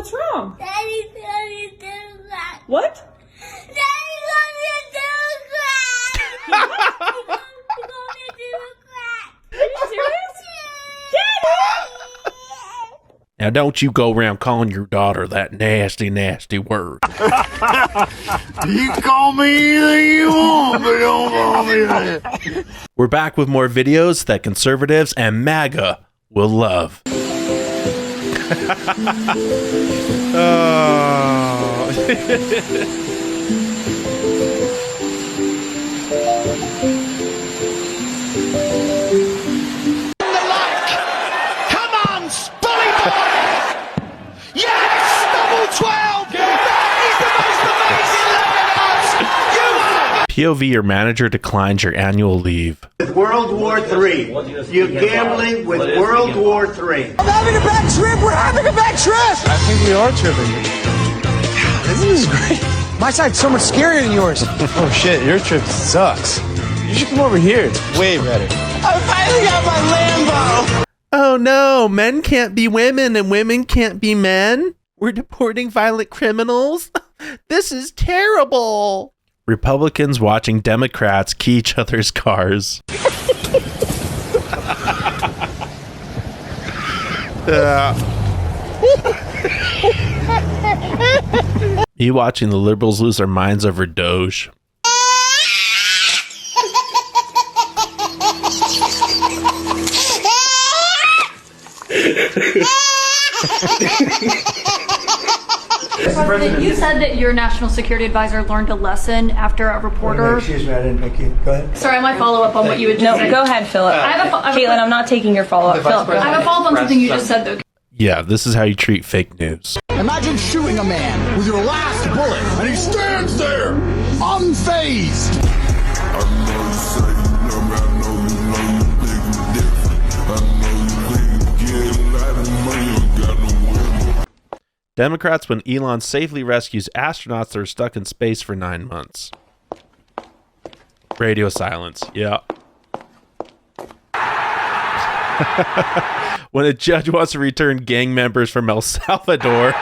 What's wrong? Daddy's going to do crack. What? Daddy's going to do crack. He's going to do crack. Are you serious? Daddy! Now don't you go around calling your daughter that nasty, nasty word. You call me anything you want, but don't call me that. We're back with more videos that conservatives and MAGA will love. Come on, Spolly boy! Yes! Double 12! That is the most amazing POV, your manager declines your annual leave. With World War III. You're gambling with World War III. I'm having a bad trip! We're having a bad trip! I think we are tripping. This is great. My side's so much scarier than yours. Oh shit, your trip sucks. You should come over here. It's way better. I finally got my Lambo! Oh no, men can't be women and women can't be men? We're deporting violent criminals? This is terrible. Republicans watching Democrats key each other's cars. Me watching the liberals lose their minds over DOGE. You said that your national security advisor learned a lesson after a reporter. Excuse me, I didn't pick you. Go ahead. Sorry, I might follow up on what you had just said. No, go ahead, Philip. Caitlin, I'm not taking your follow-up. Philip, I have a follow-up on something you just said, though. Yeah, this is how you treat fake news. Imagine shooting a man with your last bullet, and he stands there, unfazed. Democrats when Elon safely rescues astronauts that are stuck in space for 9 months. Radio silence. Yeah. When a judge wants to return gang members from El Salvador.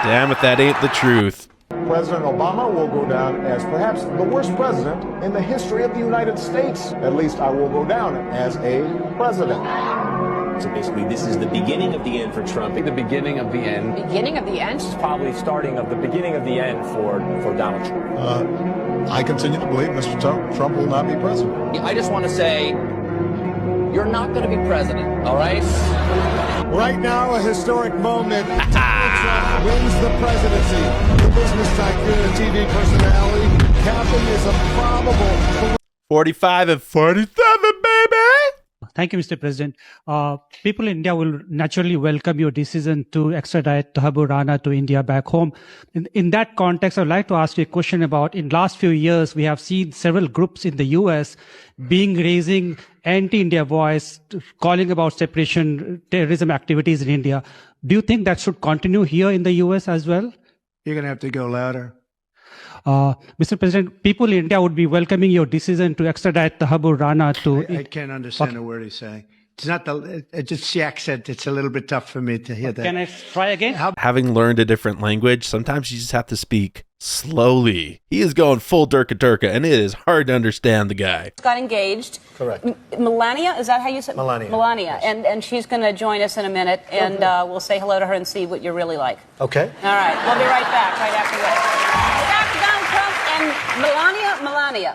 Damn if that ain't the truth. President Obama will go down as perhaps the worst president in the history of the United States. At least I will go down as a president. So basically, this is the beginning of the end for Trump. The beginning of the end. Beginning of the end? It's probably starting of the beginning of the end for Donald Trump. I continue to believe Mr. Trump will not be president. I just want to say, you're not going to be president, all right? Right now, a historic moment. Donald Trump wins the presidency. The business tycoon and TV personality. Captain is a probable 45 and 47, baby! Thank you, Mr. President. People in India will naturally welcome your decision to extradite Thakur Rana to India back home. In that context, I would like to ask you a question about, in last few years, we have seen several groups in the US raising anti-India voice, calling about separation, terrorism activities in India. Do you think that should continue here in the US as well? You're going to have to go louder. Mr. President, people in India would be welcoming your decision to extradite Thakur Rana to... I can't understand a word he's saying. It's not just the accent. It's a little bit tough for me to hear that. Can I try again? Having learned a different language, sometimes you just have to speak slowly. He is going full Durka Turka, and it is hard to understand the guy. Got engaged. Correct. Melania, is that how you said? Melania. Melania, yes. And she's going to join us in a minute, and we'll say hello to her and see what you're really like. Okay. All right, we'll be right back, right after this. Back to Donald Trump and Melania. Melania.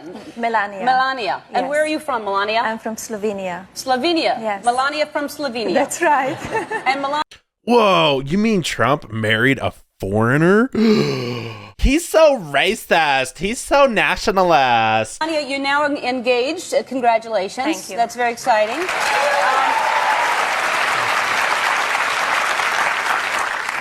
And Yes. where are you from, Melania? I'm from Slovenia. Slovenia. Yes. Melania from Slovenia. That's right. And Melania. Whoa, you mean Trump married a foreigner? He's so racist. He's so nationalist. Melania, you're now engaged. Congratulations. Thank you. That's very exciting.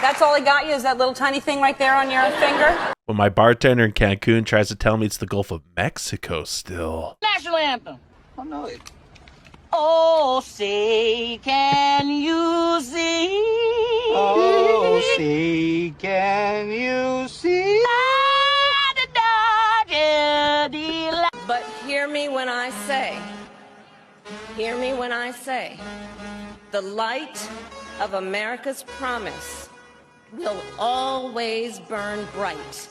That's all I got you, is that little tiny thing right there on your finger? When my bartender in Cancun tries to tell me it's the Gulf of Mexico still. National anthem. Oh, no. Oh, say, can you see? Oh, see, can you see? But hear me when I say, the light of America's promise will always burn bright.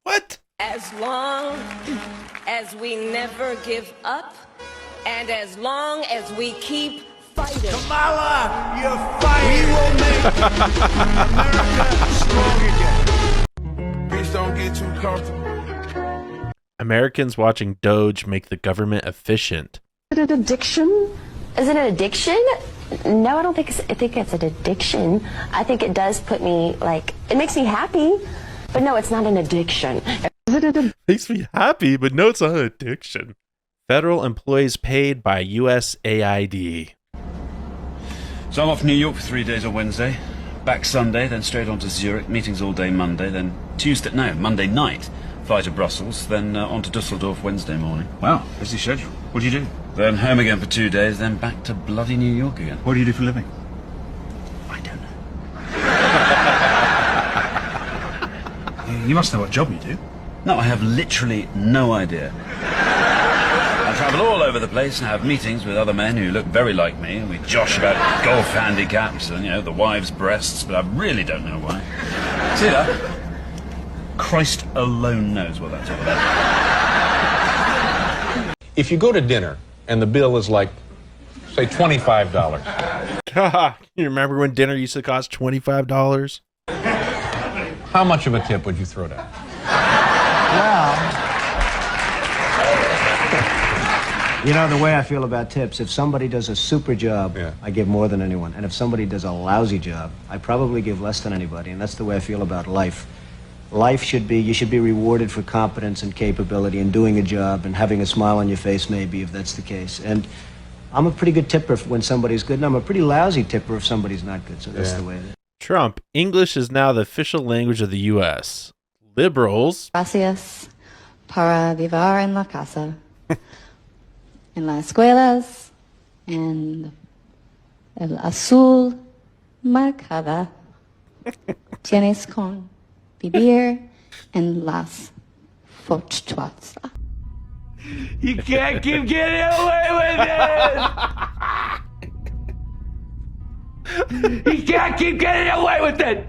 What? As long as we never give up, and as long as we keep fighting. Kamala, you're fired. We will make America strong again. Please don't get too comfortable. Americans watching DOGE make the government efficient. Is it an addiction? Is it an addiction? No, I don't think I think it's an addiction. I think it does put me, like, it makes me happy, but no, it's not an addiction. Makes me happy, but no, it's not an addiction. Federal employees paid by USAID. So I'm off to New York for 3 days on Wednesday, back Sunday, then straight on to Zurich, meetings all day Monday, then Monday night, fly to Brussels, then on to Dusseldorf Wednesday morning. Wow, busy schedule. What do you do? Then home again for 2 days, then back to bloody New York again. What do you do for a living? I don't know. You must know what job you do. No, I have literally no idea. I travel all over the place and have meetings with other men who look very like me, and we josh about golf handicaps and, the wives' breasts, but I really don't know why. See that? Christ alone knows what that's all about. If you go to dinner and the bill is like, say, $25. You remember when dinner used to cost $25? How much of a tip would you throw down? Well, the way I feel about tips, if somebody does a super job, I give more than anyone. And if somebody does a lousy job, I probably give less than anybody. And that's the way I feel about life. Life should be, you should be rewarded for competence and capability and doing a job and having a smile on your face, maybe, if that's the case. And I'm a pretty good tipper when somebody's good, and I'm a pretty lousy tipper if somebody's not good. So that's the way it is. Trump, English is now the official language of the U.S. Liberals. Gracias para vivir en la casa, en las escuelas, en el azul marcada. Tienes con vivir en las fortalezas. You can't keep getting away with it! You can't keep getting away with it!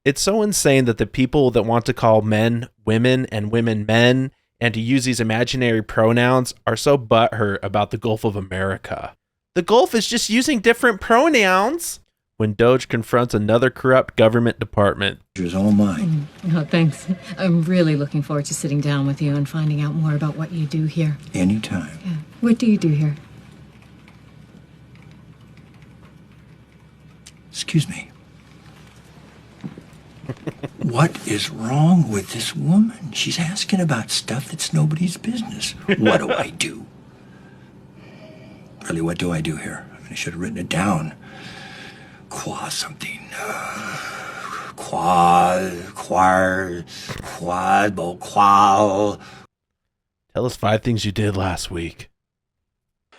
It's so insane that the people that want to call men women and women men and to use these imaginary pronouns are so butthurt about the Gulf of America. The Gulf is just using different pronouns. When DOGE confronts another corrupt government department. It's all mine. Oh, thanks. I'm really looking forward to sitting down with you and finding out more about what you do here. Anytime. Yeah. What do you do here? Excuse me. What is wrong with this woman? She's asking about stuff that's nobody's business. What do I do? Really, what do I do here? I mean, I should have written it down. Qua something. Tell us 5 things you did last week.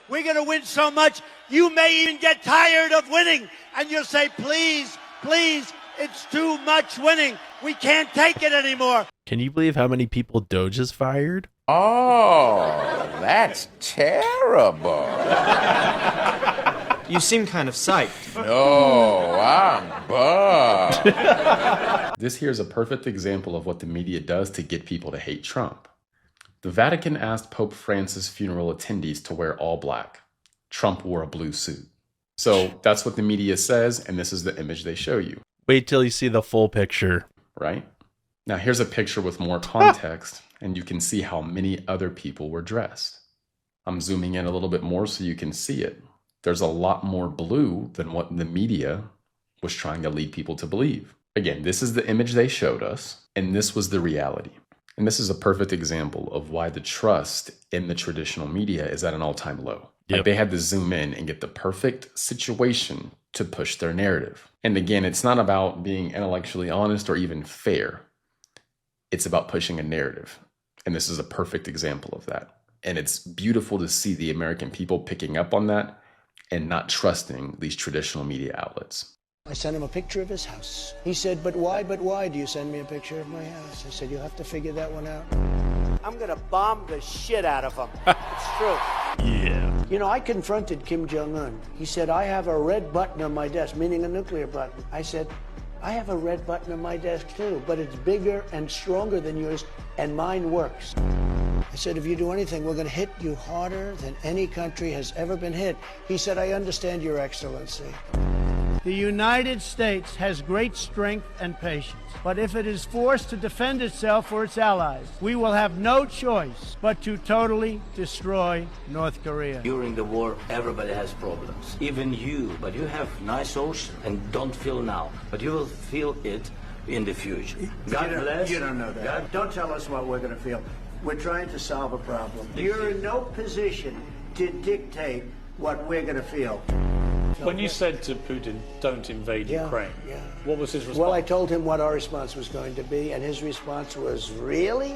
We're going to win so much, you may even get tired of winning. And you'll say, please, please, it's too much winning. We can't take it anymore. Can you believe how many people DOGE has fired? Oh, that's terrible. You seem kind of psyched. No, I'm bummed. This here is a perfect example of what the media does to get people to hate Trump. The Vatican asked Pope Francis' funeral attendees to wear all black. Trump wore a blue suit. So that's what the media says, and this is the image they show you. Wait till you see the full picture. Right? Now here's a picture with more context, and you can see how many other people were dressed. I'm zooming in a little bit more so you can see it. There's a lot more blue than what the media was trying to lead people to believe. Again, this is the image they showed us, and this was the reality. And this is a perfect example of why the trust in the traditional media is at an all-time low. Like they had to zoom in and get the perfect situation to push their narrative. And again, it's not about being intellectually honest or even fair. It's about pushing a narrative. And this is a perfect example of that. And it's beautiful to see the American people picking up on that and not trusting these traditional media outlets. I sent him a picture of his house. He said, but why do you send me a picture of my house? I said, you'll have to figure that one out. I'm going to bomb the shit out of them. It's true. Yeah. You know, I confronted Kim Jong-un. He said, I have a red button on my desk, meaning a nuclear button. I said, I have a red button on my desk too, but it's bigger and stronger than yours, and mine works. I said, if you do anything, we're going to hit you harder than any country has ever been hit. He said, I understand, Your Excellency. The United States has great strength and patience, but if it is forced to defend itself or its allies, we will have no choice but to totally destroy North Korea. During the war, everybody has problems, even you, but you have nice ocean and don't feel now, but you will feel it in the future. God bless. You don't know that. God. Don't tell us what we're going to feel. We're trying to solve a problem. You're in no position to dictate what we're going to feel. When you said to Putin, don't invade Ukraine, what was his response? Well, I told him what our response was going to be, and his response was, really?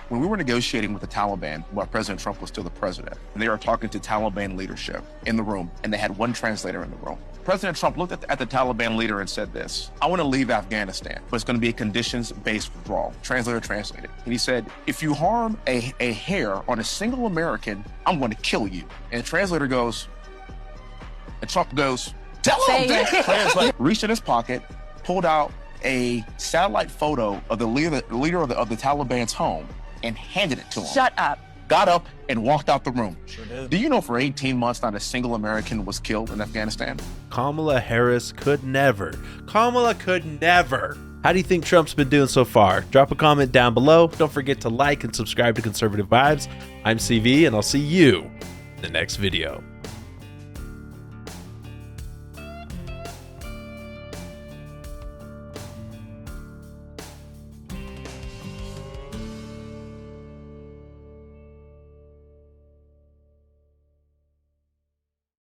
When we were negotiating with the Taliban, while President Trump was still the president, and they were talking to Taliban leadership in the room, and they had one translator in the room. President Trump looked at the Taliban leader and said this, I want to leave Afghanistan, but it's going to be a conditions-based withdrawal. Translator translated. And he said, if you harm a hair on a single American, I'm going to kill you. And the translator goes, and Trump goes, tell him that. Translator reached in his pocket, pulled out a satellite photo of the leader of the Taliban's home and handed it to him. Shut up. Got up and walked out the room. Sure did. Do you know for 18 months not a single American was killed in Afghanistan? Kamala Harris could never. Kamala could never. How do you think Trump's been doing so far? Drop a comment down below. Don't forget to like and subscribe to Conservative Vibes. I'm CV, and I'll see you in the next video.